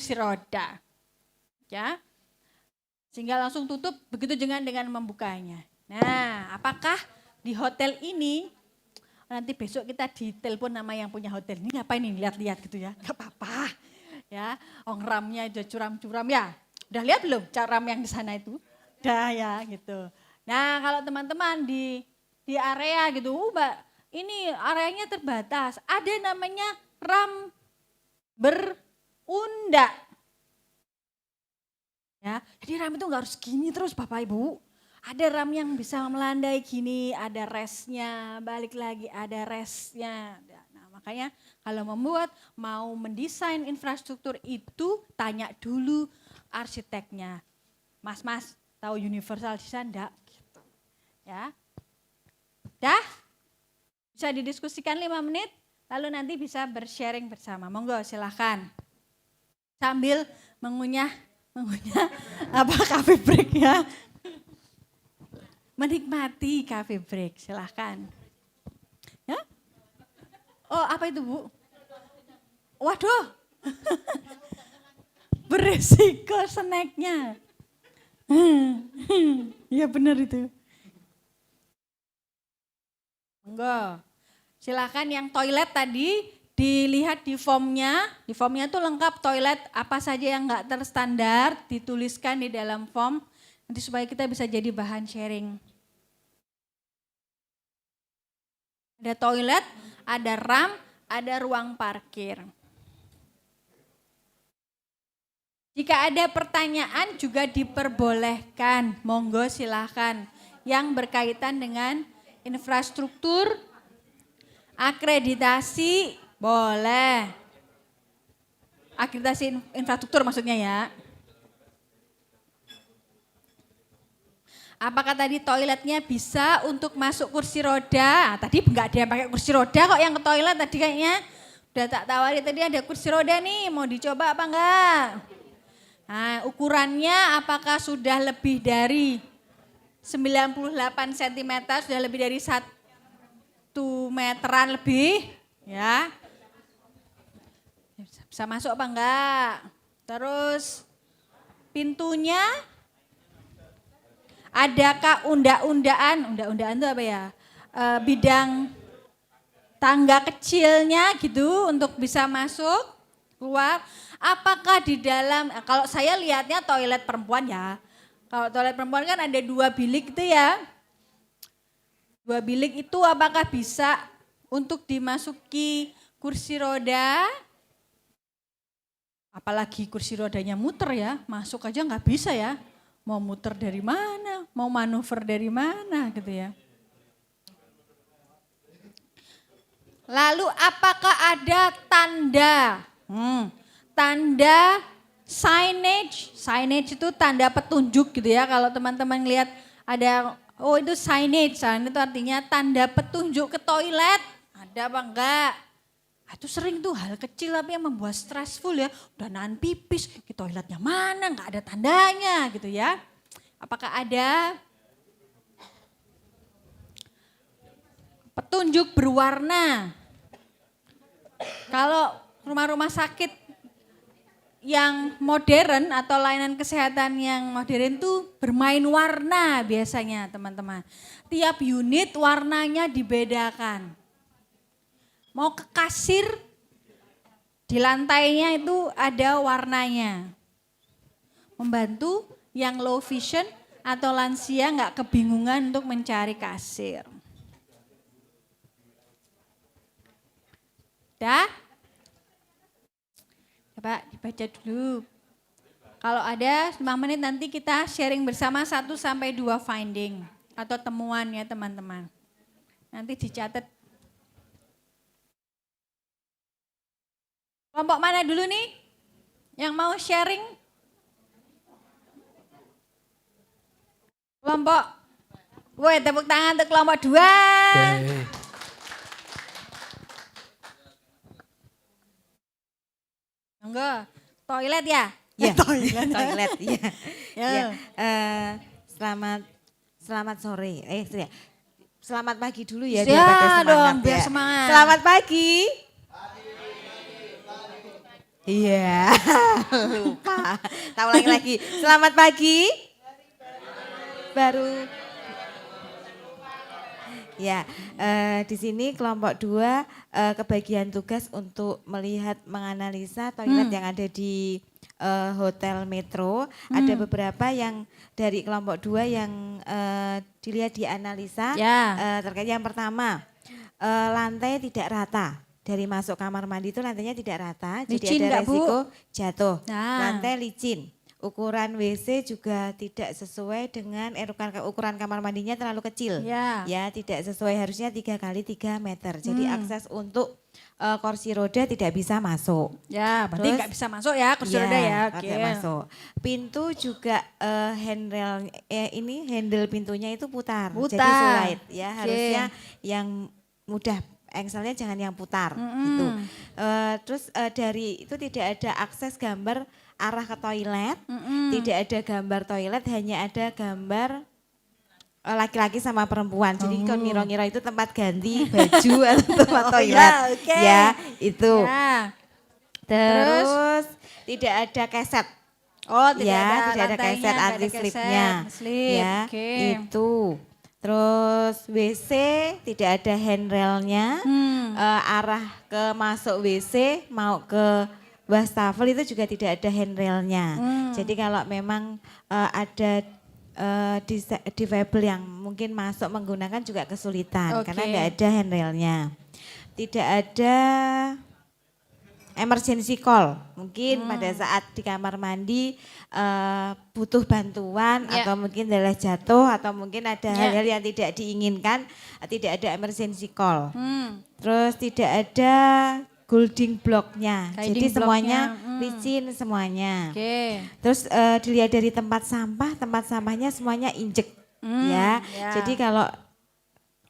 kursi roda. Ya. Sehingga langsung tutup begitu dengan membukanya. Nah, apakah di hotel ini nanti besok kita ditelepon nama yang punya hotel. Ini ngapain nih lihat-lihat gitu ya? Gak apa-apa. Ya, ramnya aja curam-curam ya. Udah lihat belum ram yang di sana itu? Udah ya gitu. Nah, kalau teman-teman di area gitu, Mbak, ini areanya terbatas. Ada namanya ram berundak. Ya, jadi ram itu enggak harus gini terus Bapak Ibu. Ada ram yang bisa melandai gini, ada resnya, balik lagi ada resnya. Nah, makanya kalau mau mendesain infrastruktur itu tanya dulu arsiteknya. Mas, tahu universal design enggak? Gitu. Ya. Dah? Bisa didiskusikan 5 menit, lalu nanti bisa bersharing bersama. Monggo silahkan. Sambil mengunyah apa coffee break ya. Menikmati coffee break, silahkan. Ya? Oh, apa itu Bu? Waduh, beresiko snacknya. Iya benar itu. Enggak, silahkan yang toilet tadi dilihat di formnya. Di formnya tuh lengkap toilet apa saja yang enggak terstandar, dituliskan di dalam form. Nanti supaya kita bisa jadi bahan sharing. Ada toilet, ada ram, ada ruang parkir. Jika ada pertanyaan juga diperbolehkan, monggo silahkan. Yang berkaitan dengan infrastruktur, akreditasi, boleh. Akreditasi infrastruktur maksudnya ya. Apakah tadi toiletnya bisa untuk masuk kursi roda? Tadi enggak ada yang pakai kursi roda kok yang ke toilet tadi kayaknya. Udah tak tawari tadi ada kursi roda nih, mau dicoba apa enggak? Nah, ukurannya apakah sudah lebih dari 98 cm, sudah lebih dari 1 meteran lebih? Ya. Bisa masuk apa enggak? Terus pintunya adakah undaan itu apa ya? Bidang tangga kecilnya gitu untuk bisa masuk, keluar. Apakah di dalam, kalau saya lihatnya toilet perempuan ya. Kalau toilet perempuan kan ada 2 bilik itu ya. 2 bilik itu apakah bisa untuk dimasuki kursi roda? Apalagi kursi rodanya muter ya, masuk aja nggak bisa ya. Mau muter dari mana, mau manuver dari mana gitu ya. Lalu apakah ada tanda? Tanda signage itu tanda petunjuk gitu ya. Kalau teman-teman lihat ada, oh itu signage, itu artinya tanda petunjuk ke toilet. Ada apa enggak? Itu sering tuh hal kecil tapi yang membuat stressful ya. Udah nahan pipis, ke toiletnya mana, enggak ada tandanya gitu ya. Apakah ada petunjuk berwarna? Kalau rumah-rumah sakit yang modern atau layanan kesehatan yang modern tuh bermain warna biasanya teman-teman. Tiap unit warnanya dibedakan. Mau ke kasir, di lantainya itu ada warnanya. Membantu yang low vision atau lansia nggak kebingungan untuk mencari kasir. Dah? Coba dibaca dulu. Kalau ada 5 menit nanti kita sharing bersama 1-2 finding atau temuan ya teman-teman. Nanti dicatat. Kelompok mana dulu nih yang mau sharing? Kelompok, woi tepuk tangan untuk kelompok 2. Okay. Enggak, toilet ya? Ya, toilet ya. Ya. Selamat sore. Selamat pagi dulu ya biar pada semangat dong, ya. Biar semangat. Selamat pagi. Iya, lupa. Tak ulangi lagi. Selamat pagi. Baru. Ya, di sini kelompok 2 kebagian tugas untuk melihat menganalisa toilet yang ada di Hotel Metro. Ada beberapa yang dari kelompok 2 yang dilihat dianalisa. Ya. Terkait yang pertama, lantai tidak rata. Dari masuk kamar mandi itu lantainya tidak rata, Licin jadi ada nggak, Bu? resiko jatuh. Nah. Lantai licin. Ukuran WC juga tidak sesuai dengan ukuran kamar mandinya terlalu kecil. Ya. Ya, tidak sesuai, harusnya 3 kali 3 meter. Jadi akses untuk kursi roda tidak bisa masuk. Ya, berarti Terus, nggak bisa masuk ya kursi roda ya. Oke. nggak masuk. Pintu juga handle pintunya itu putar. Jadi Putar. sulit ya, Oke. harusnya yang mudah. Engselnya jangan yang putar gitu. Terus dari itu tidak ada akses gambar arah ke toilet, tidak ada gambar toilet, hanya ada gambar laki-laki sama perempuan. Jadi kalau ngira-ngira itu tempat ganti baju atau tempat toilet. Ya, oke. Ya, itu. Ya. Terus tidak ada keset. Oh, tidak Ya, ada tidak ada lantainya, keset nggak ada anti-slipnya. keset, slip. Ya, Oke. itu. Terus WC tidak ada handrailnya, arah ke masuk WC mau ke wastafel itu juga tidak ada handrailnya. Jadi kalau memang ada difabel yang mungkin masuk menggunakan juga kesulitan Oke. karena nggak ada handrailnya. Tidak ada emergency call, mungkin pada saat di kamar mandi butuh bantuan Ya. atau mungkin adalah jatuh atau mungkin ada Ya. hal-hal yang tidak diinginkan, tidak ada emergency call. Terus tidak ada guiding blocknya, Guiding jadi semuanya blocknya, licin semuanya. Oke. Terus dilihat dari tempat sampahnya semuanya injek ya. ya. Jadi kalau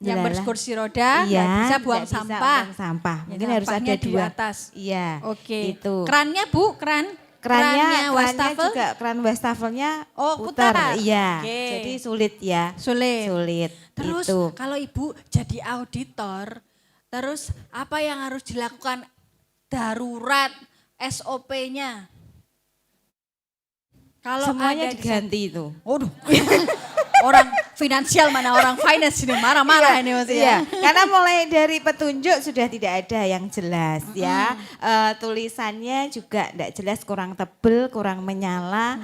Yang Yalah. berkursi roda nggak Iya, bisa buang nggak bisa sampah. buang sampah. Ya, Mungkin harus ada sampahnya di 2. atas. Iya. Oke. Itu. Kerannya Bu, kerannya Kerannya wastafel juga keran wastafelnya Oh, putar. putar. Iya. Oke. Jadi sulit ya. sulit. Sulit. Terus itu. kalau Ibu jadi auditor, terus apa yang harus dilakukan darurat SOP-nya? Kalau Semuanya ada diganti itu. Waduh. Orang finansial mana orang finance ini marah-marah ini maksudnya. Iya, karena mulai dari petunjuk sudah tidak ada yang jelas ya. Tulisannya juga tidak jelas, kurang tebel, kurang menyala.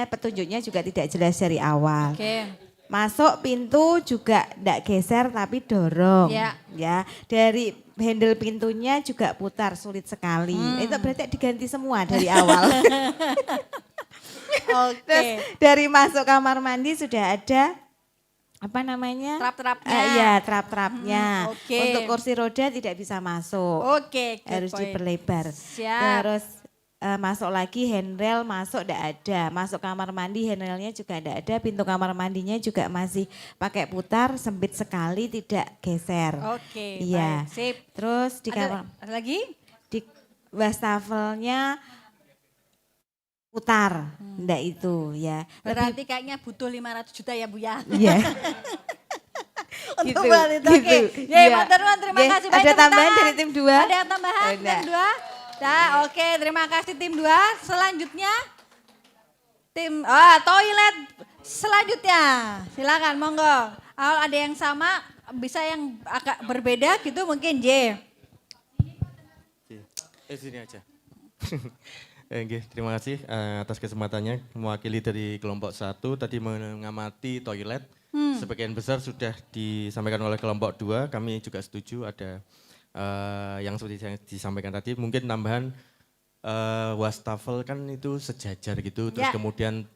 Petunjuknya juga tidak jelas dari awal. Oke. Masuk pintu juga tidak geser tapi dorong. Ya. Ya, dari handle pintunya juga putar, sulit sekali. Itu berarti diganti semua dari awal. Oke. Terus dari masuk kamar mandi sudah ada Trap-trapnya. Iya, trap-trapnya. Oke. Untuk kursi roda tidak bisa masuk. Oke, good Harus point. diperlebar. Siap. Terus masuk lagi handrail masuk tidak ada. Masuk kamar mandi handrailnya juga tidak ada. Pintu kamar mandinya juga masih pakai putar, sempit sekali, tidak geser. Oke, Iya. baik, sip. Terus di kamar Ada lagi? di wastafelnya putar, enggak itu ya. Berarti kayaknya butuh 500 juta ya Bu ya. Iya. Untuk buat itu. Oke. Iya. Matur nuwun, terima Nggih, kasih. ada Tepuk tambahan tangan. dari tim 2? Ada yang tambahan Oh, tim enggak. 2? Nah, oke, terima kasih tim 2. Selanjutnya tim toilet selanjutnya. Silakan monggo. Ada yang sama, bisa yang agak berbeda gitu mungkin J. Sini aja. Oke, terima kasih atas kesempatannya mewakili dari kelompok 1 tadi mengamati toilet. Sebagian besar sudah disampaikan oleh kelompok 2, kami juga setuju ada yang seperti disampaikan tadi. Mungkin tambahan wastafel kan itu sejajar gitu, terus Ya. kemudian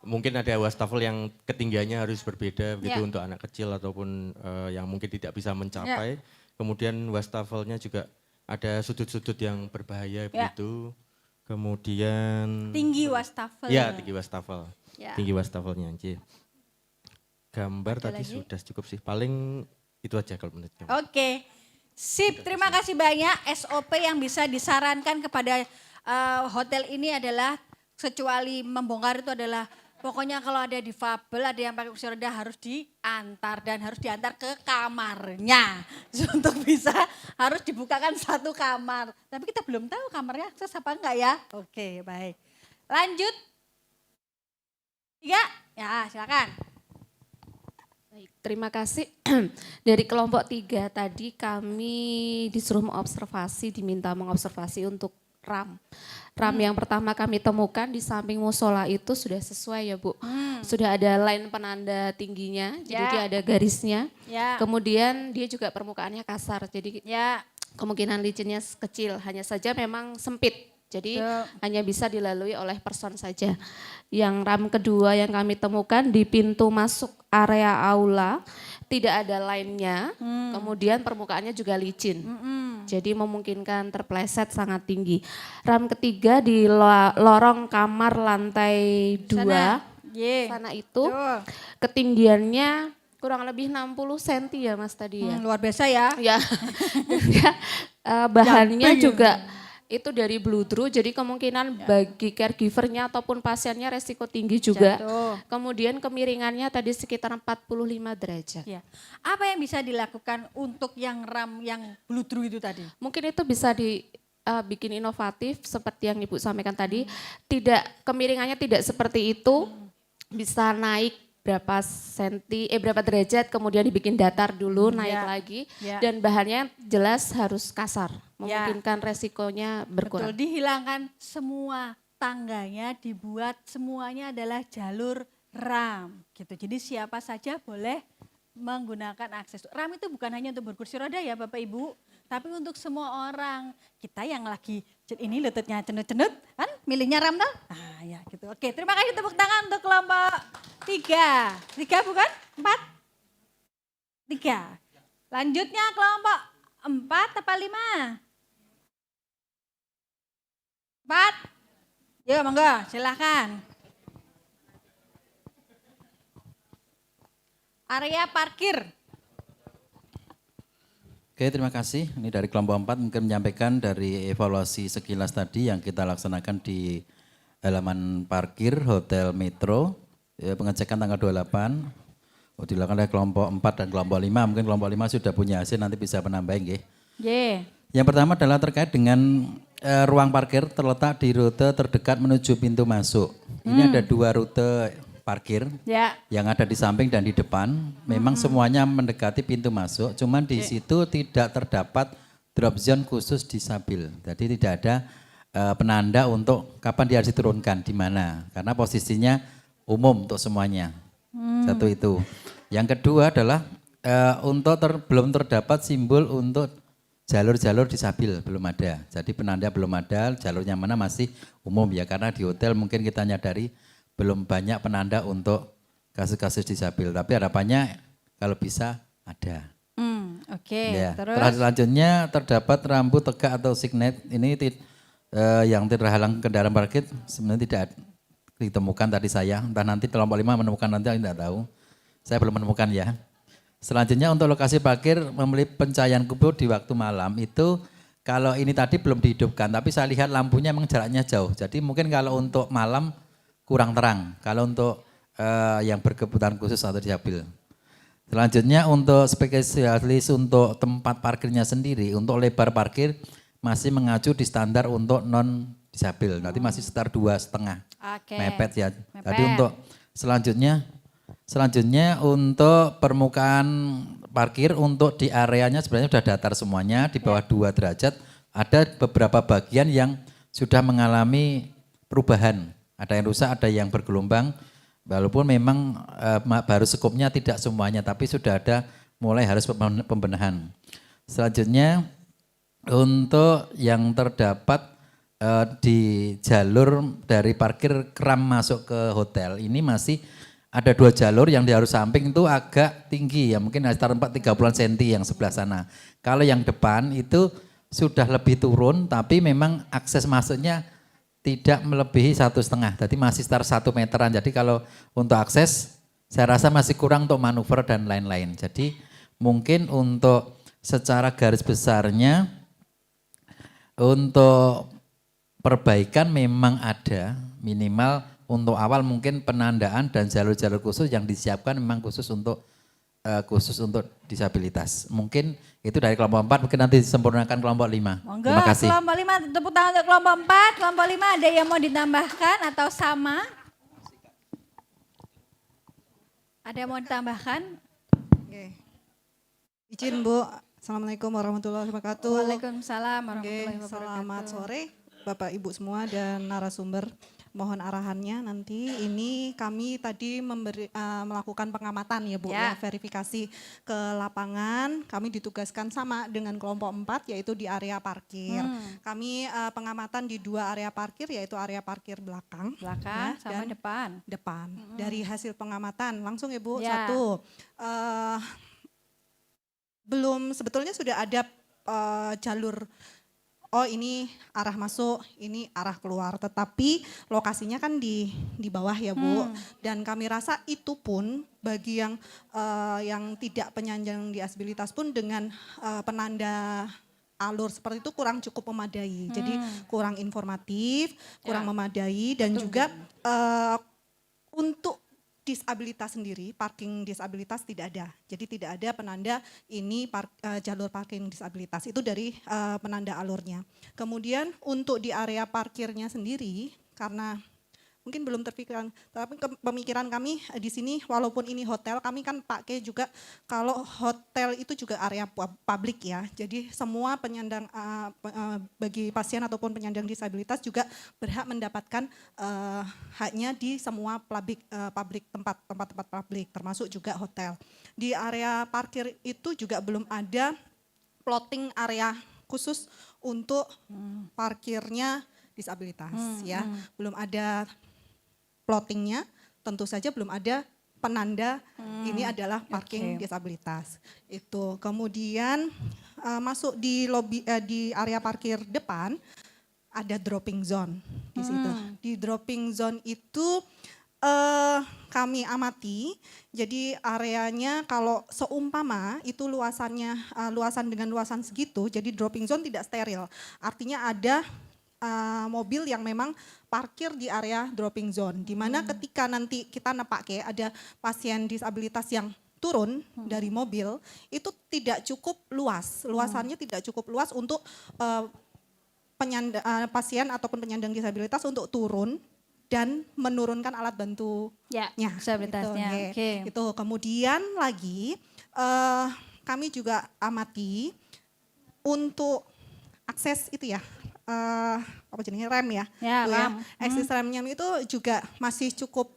mungkin ada wastafel yang ketinggiannya harus berbeda begitu Ya. untuk anak kecil ataupun yang mungkin tidak bisa mencapai. Kemudian wastafelnya juga ada sudut-sudut yang berbahaya begitu. Kemudian Tinggi wastafel. ya tinggi wastafel. Ya. Tinggi wastafelnya anjir. Gambar Ada tadi lagi? sudah cukup sih. Paling itu aja kalau menurut kami. Oke, sip. Terima kasih banyak. SOP yang bisa disarankan kepada hotel ini adalah kecuali membongkar itu adalah Pokoknya kalau ada difabel, ada yang pakai kursi roda harus diantar dan harus diantar ke kamarnya. Untuk bisa harus dibukakan satu kamar. Tapi kita belum tahu kamarnya akses apa enggak ya. Oke, baik. Lanjut. 3, ya silakan. Baik, terima kasih. Dari kelompok 3 tadi kami disuruh mengobservasi, diminta mengobservasi untuk RAM. RAM yang pertama kami temukan di samping musola itu sudah sesuai ya Bu. Sudah ada line penanda tingginya, jadi dia ada garisnya. Ya. Kemudian dia juga permukaannya kasar, jadi Ya. kemungkinan licinnya kecil, hanya saja memang sempit. Jadi hanya bisa dilalui oleh person saja. Yang RAM kedua yang kami temukan di pintu masuk area aula tidak ada line-nya, kemudian permukaannya juga licin. Jadi memungkinkan terpleset sangat tinggi. RAM ketiga di lorong kamar lantai 2, sana itu ketinggiannya kurang lebih 60 cm ya Mas tadi ya. Luar biasa ya. Ya, bahannya juga itu dari bludru, jadi kemungkinan bagi caregivernya ataupun pasiennya resiko tinggi juga. Jatuh. Kemudian kemiringannya tadi sekitar 45 derajat. Ya. Apa yang bisa dilakukan untuk yang RAM yang bludru itu tadi? Mungkin itu bisa dibikin inovatif seperti yang Ibu sampaikan tadi. Tidak, kemiringannya tidak seperti itu, bisa naik berapa derajat, kemudian dibikin datar dulu, naik lagi, dan bahannya jelas harus kasar, memungkinkan resikonya berkurang. Betul, dihilangkan semua tangganya, dibuat semuanya adalah jalur RAM gitu. Jadi siapa saja boleh menggunakan akses. RAM itu bukan hanya untuk berkursi roda ya Bapak Ibu, tapi untuk semua orang. Kita yang lagi ini lututnya cenut-cenut kan milihnya RAM toh? Nah ya gitu. Oke, terima kasih, tepuk tangan untuk kelompok 3. 3 bukan? 4? 3. Lanjutnya kelompok 4 apa 5? 4? Yuk monggo silahkan. Area parkir. Oke, terima kasih. Ini dari kelompok 4 mungkin menyampaikan dari evaluasi sekilas tadi yang kita laksanakan di halaman parkir Hotel Metro. Ya, pengecekan tanggal 28. Dilakukan oleh kelompok 4 dan kelompok 5. Mungkin kelompok 5 sudah punya hasil, nanti bisa penambahin. Yang pertama adalah terkait dengan ruang parkir terletak di rute terdekat menuju pintu masuk. Ini ada 2 rute parkir yang ada di samping dan di depan. Memang semuanya mendekati pintu masuk, cuman di situ tidak terdapat drop zone khusus disabil. Jadi tidak ada penanda untuk kapan dia harus diturunkan, di mana. Karena posisinya umum untuk semuanya. Satu itu. Yang kedua adalah untuk belum terdapat simbol untuk jalur-jalur disabil, belum ada. Jadi penanda belum ada, jalurnya mana masih umum ya. Karena di hotel mungkin kita nyadari belum banyak penanda untuk kasus-kasus disabil, tapi harapannya kalau bisa ada. Ya. Terus selanjutnya terdapat rambu tegak atau signet, ini yang terhalang kendaraan parkir sebenarnya tidak ditemukan tadi saya, entah nanti kelompok 5 menemukan, nanti saya tidak tahu. Saya belum menemukan ya. Selanjutnya untuk lokasi parkir memiliki pencahayaan kubu di waktu malam itu kalau ini tadi belum dihidupkan, tapi saya lihat lampunya memang jaraknya jauh. Jadi mungkin kalau untuk malam kurang terang, kalau untuk yang berkebutuhan khusus atau disabil. Selanjutnya untuk spesialis untuk tempat parkirnya sendiri, untuk lebar parkir masih mengacu di standar untuk non disabil. Nanti masih sekitar 2,5 mepet ya. Jadi untuk selanjutnya untuk permukaan parkir untuk di areanya sebenarnya sudah datar semuanya di bawah 2 derajat. Ada beberapa bagian yang sudah mengalami perubahan. Ada yang rusak, ada yang bergelombang. Walaupun memang baru sekupnya tidak semuanya, tapi sudah ada mulai harus pembenahan. Selanjutnya untuk yang terdapat di jalur dari parkir kram masuk ke hotel, ini masih ada 2 jalur yang di harus samping itu agak tinggi ya, mungkin sekitar 30 cm yang sebelah sana. Kalau yang depan itu sudah lebih turun, tapi memang akses masuknya tidak melebihi 1,5, jadi masih sekitar 1 meteran. Jadi kalau untuk akses saya rasa masih kurang untuk manuver dan lain-lain. Jadi mungkin untuk secara garis besarnya untuk perbaikan memang ada, minimal untuk awal mungkin penandaan dan jalur-jalur khusus yang disiapkan memang khusus untuk disabilitas. Mungkin itu dari kelompok 4, mungkin nanti disempurnakan kelompok 5. Monggo, Terima kasih. kelompok 5, tepuk tangan untuk kelompok 4. Kelompok 5 ada yang mau ditambahkan atau sama? Ada yang mau ditambahkan? Oke. Izin Bu, Assalamualaikum warahmatullahi wabarakatuh. Waalaikumsalam warahmatullahi Oke, wabarakatuh. selamat sore Bapak Ibu semua dan narasumber. Mohon arahannya nanti. Ini kami tadi melakukan pengamatan ya Bu, Ya. ya, verifikasi ke lapangan. Kami ditugaskan sama dengan kelompok 4 yaitu di area parkir. Kami pengamatan di 2 area parkir yaitu area parkir belakang. Belakang ya, sama dan depan. Dari hasil pengamatan langsung ya Bu, Ya. 1. Belum, sebetulnya sudah ada jalur, oh ini arah masuk, ini arah keluar, tetapi lokasinya kan di bawah ya Bu. Dan kami rasa itu pun bagi yang tidak penyandang disabilitas pun dengan penanda alur seperti itu kurang cukup memadai. Jadi kurang informatif, kurang memadai, dan juga untuk disabilitas sendiri, parking disabilitas tidak ada. Jadi tidak ada penanda ini jalur parking disabilitas, itu dari penanda alurnya. Kemudian untuk di area parkirnya sendiri, karena mungkin belum terpikirkan, tapi pemikiran kami di sini walaupun ini hotel, kami kan pakai juga kalau hotel itu juga area publik ya. Jadi semua penyandang bagi pasien ataupun penyandang disabilitas juga berhak mendapatkan haknya di semua publik tempat publik termasuk juga hotel. Di area parkir itu juga belum ada plotting area khusus untuk parkirnya disabilitas ya. Belum ada plottingnya, tentu saja belum ada penanda ini adalah parking disabilitas. Itu kemudian masuk di lobi di area parkir depan ada dropping zone di situ. Di dropping zone itu kami amati, jadi areanya kalau seumpama itu luasannya luasan dengan luasan segitu, jadi dropping zone tidak steril. Artinya ada mobil yang memang parkir di area dropping zone, di mana ketika nanti kita nepake ada pasien disabilitas yang turun dari mobil, itu tidak cukup luas, luasannya tidak cukup luas untuk pasien ataupun penyandang disabilitas untuk turun dan menurunkan alat bantunya. Ya, disabilitasnya. Gitu, Oke. Itu kemudian lagi kami juga amati untuk akses itu ya. Apa jenisnya rem ya, Ya, Bu, rem. Akses remnya itu juga masih cukup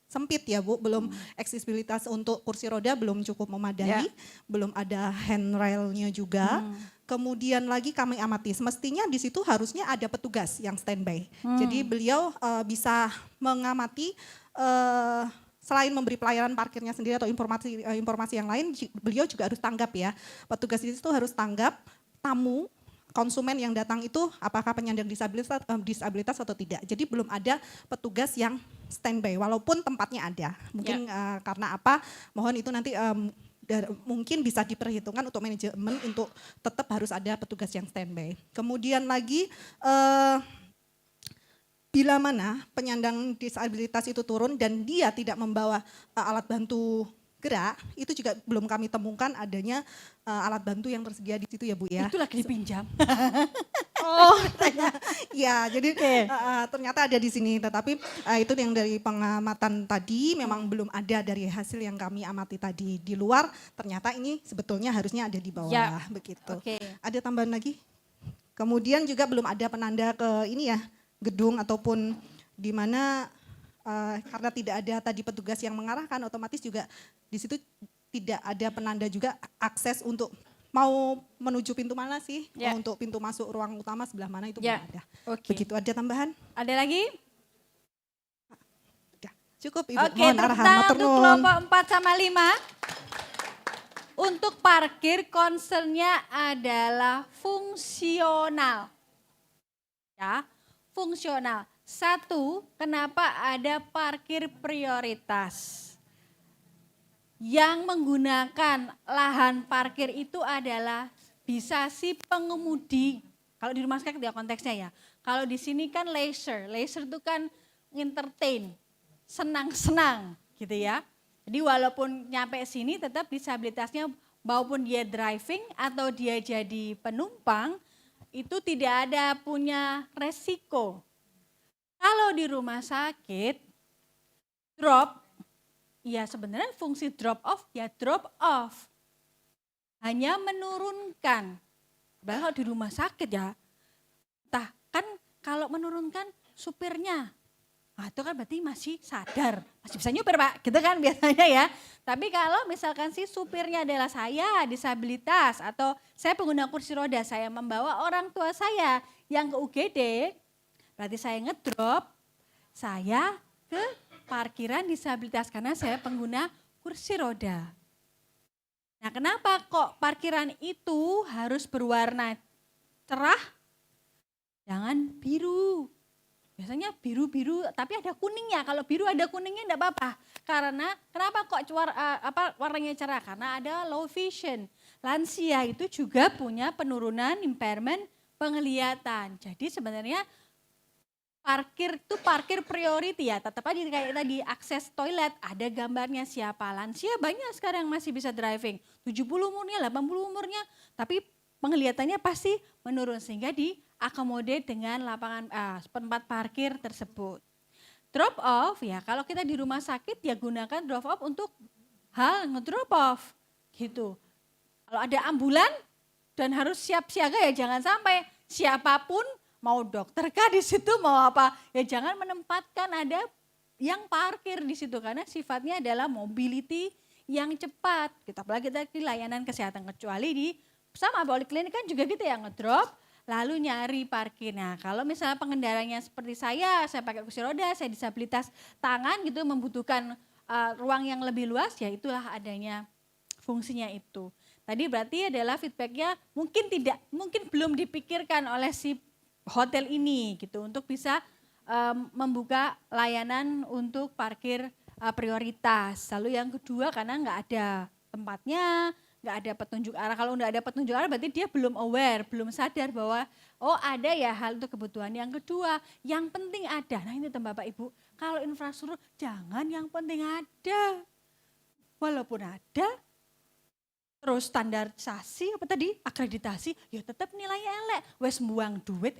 sempit ya Bu, belum aksesibilitas untuk kursi roda belum cukup memadai, belum ada handrailnya juga. Kemudian lagi kami amati, semestinya di situ harusnya ada petugas yang standby. Jadi beliau bisa mengamati selain memberi pelayanan parkirnya sendiri atau informasi yang lain, beliau juga harus tanggap ya. Petugas di situ harus tanggap tamu konsumen yang datang itu apakah penyandang disabilitas atau tidak. Jadi belum ada petugas yang standby walaupun tempatnya ada. Mungkin karena apa? Mohon itu nanti mungkin bisa diperhitungkan untuk manajemen untuk tetap harus ada petugas yang standby. Kemudian lagi bila mana penyandang disabilitas itu turun dan dia tidak membawa alat bantu gerak, itu juga belum kami temukan adanya alat bantu yang tersedia di situ ya Bu ya. Itu lagi dipinjam. Ya, jadi ternyata ada di sini, tetapi itu yang dari pengamatan tadi memang belum ada dari hasil yang kami amati tadi. Di luar ternyata ini sebetulnya harusnya ada di bawah, Ya. begitu. Oke. Ada tambahan lagi? Kemudian juga belum ada penanda ke ini ya, gedung ataupun di mana karena tidak ada tadi petugas yang mengarahkan, otomatis juga di situ tidak ada penanda juga akses untuk mau menuju pintu mana sih, mau untuk pintu masuk ruang utama sebelah mana itu belum ada. Oke. Begitu, ada tambahan? Ada lagi? Udah, cukup Ibu, Oke, mohon tepuk arahan. tangan Matur untuk nuwun. kelompok 4 sama 5. Untuk parkir concernnya adalah fungsional. Ya, fungsional. 1, kenapa ada parkir prioritas? Yang menggunakan lahan parkir itu adalah bisa si pengemudi, kalau di rumah sakit ya konteksnya ya. Kalau di sini kan leisure itu kan entertain, senang-senang gitu ya. Jadi walaupun nyampe sini tetap disabilitasnya maupun dia driving atau dia jadi penumpang itu tidak ada punya resiko. Kalau di rumah sakit drop, ya sebenarnya fungsi drop off ya drop off. Hanya menurunkan. Padahal kalau di rumah sakit ya, kan kalau menurunkan supirnya, nah itu kan berarti masih sadar, masih bisa nyupir Pak, gitu kan biasanya ya. Tapi kalau misalkan si supirnya adalah saya disabilitas atau saya pengguna kursi roda, saya membawa orang tua saya yang ke UGD, berarti saya ngedrop, saya ke parkiran disabilitas karena saya pengguna kursi roda. Nah kenapa kok parkiran itu harus berwarna cerah? Jangan biru. Biasanya biru-biru tapi ada kuningnya. Kalau biru ada kuningnya enggak apa-apa. Karena kenapa kok warnanya cerah? Karena ada low vision. Lansia itu juga punya penurunan impairment penglihatan. Jadi sebenarnya parkir itu parkir priority ya. Tetap aja kayak tadi akses toilet ada gambarnya siapa. Lansia banyak sekarang masih bisa driving. 70 umurnya, 80 umurnya. Tapi penglihatannya pasti menurun sehingga diakomodir dengan lapangan tempat parkir tersebut. Drop off ya kalau kita di rumah sakit ya gunakan drop off untuk hal ngedrop off gitu. Kalau ada ambulan dan harus siap siaga ya jangan sampai siapapun mau dokter kah di situ mau apa ya jangan menempatkan ada yang parkir di situ karena sifatnya adalah mobility yang cepat. Kita apalagi kita di layanan kesehatan kecuali di sama poliklinik kan juga gitu ya ngedrop lalu nyari parkir. Nah kalau misalnya pengendaranya seperti saya pakai kursi roda, saya disabilitas tangan gitu membutuhkan ruang yang lebih luas ya itulah adanya fungsinya itu. Tadi berarti adalah feedbacknya mungkin belum dipikirkan oleh si hotel ini gitu untuk bisa membuka layanan untuk parkir prioritas. Lalu yang kedua karena nggak ada tempatnya, nggak ada petunjuk arah. Kalau nggak ada petunjuk arah berarti dia belum aware, belum sadar bahwa oh ada ya hal untuk kebutuhan. Yang kedua, yang penting ada. Nah ini Bapak Ibu, kalau infrastruktur jangan yang penting ada. Walaupun ada, terus standarisasi apa tadi akreditasi ya tetap nilainya elek wes buang duit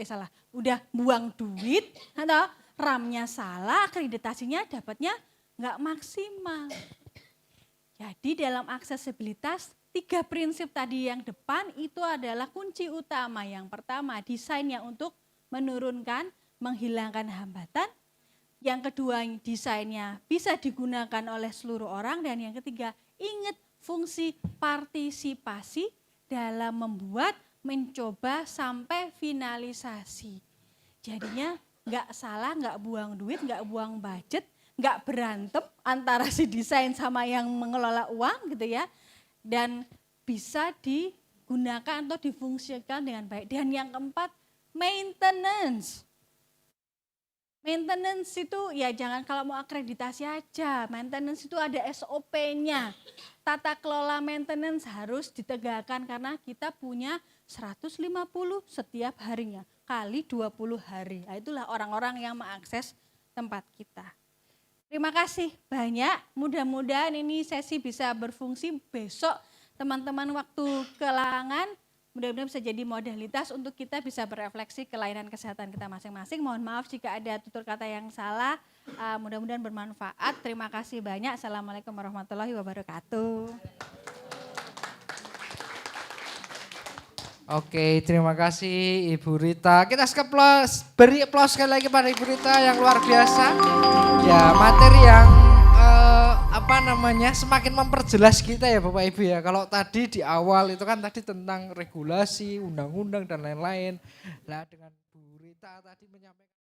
udah buang duit atau ramnya salah akreditasinya dapatnya nggak maksimal. Jadi dalam aksesibilitas 3 prinsip tadi yang depan itu adalah kunci utama. Yang pertama desainnya untuk menurunkan menghilangkan hambatan, yang kedua desainnya bisa digunakan oleh seluruh orang dan yang ketiga ingat fungsi partisipasi dalam membuat, mencoba sampai finalisasi. Jadinya nggak salah, nggak buang duit, nggak buang budget, nggak berantem antara si desain sama yang mengelola uang gitu ya. Dan bisa digunakan atau difungsikan dengan baik. Dan yang keempat, maintenance. Maintenance itu ya jangan kalau mau akreditasi aja, maintenance itu ada SOP-nya. Tata kelola maintenance harus ditegakkan karena kita punya 150 setiap harinya, kali 20 hari. Nah, itulah orang-orang yang mengakses tempat kita. Terima kasih banyak, mudah-mudahan ini sesi bisa berfungsi besok teman-teman waktu kelangan. Mudah-mudahan bisa jadi modalitas untuk kita bisa berefleksi ke layanan kesehatan kita masing-masing. Mohon maaf jika ada tutur kata yang salah, mudah-mudahan bermanfaat. Terima kasih banyak. Assalamualaikum warahmatullahi wabarakatuh. Oke, terima kasih Ibu Rita. Kita beri aplaus sekali lagi pada Ibu Rita yang luar biasa. Ya, materi yang semakin memperjelas kita ya Bapak Ibu ya. Kalau tadi di awal itu kan tadi tentang regulasi, undang-undang dan lain-lain. Nah, dengan Bu Rita tadi menyampaikan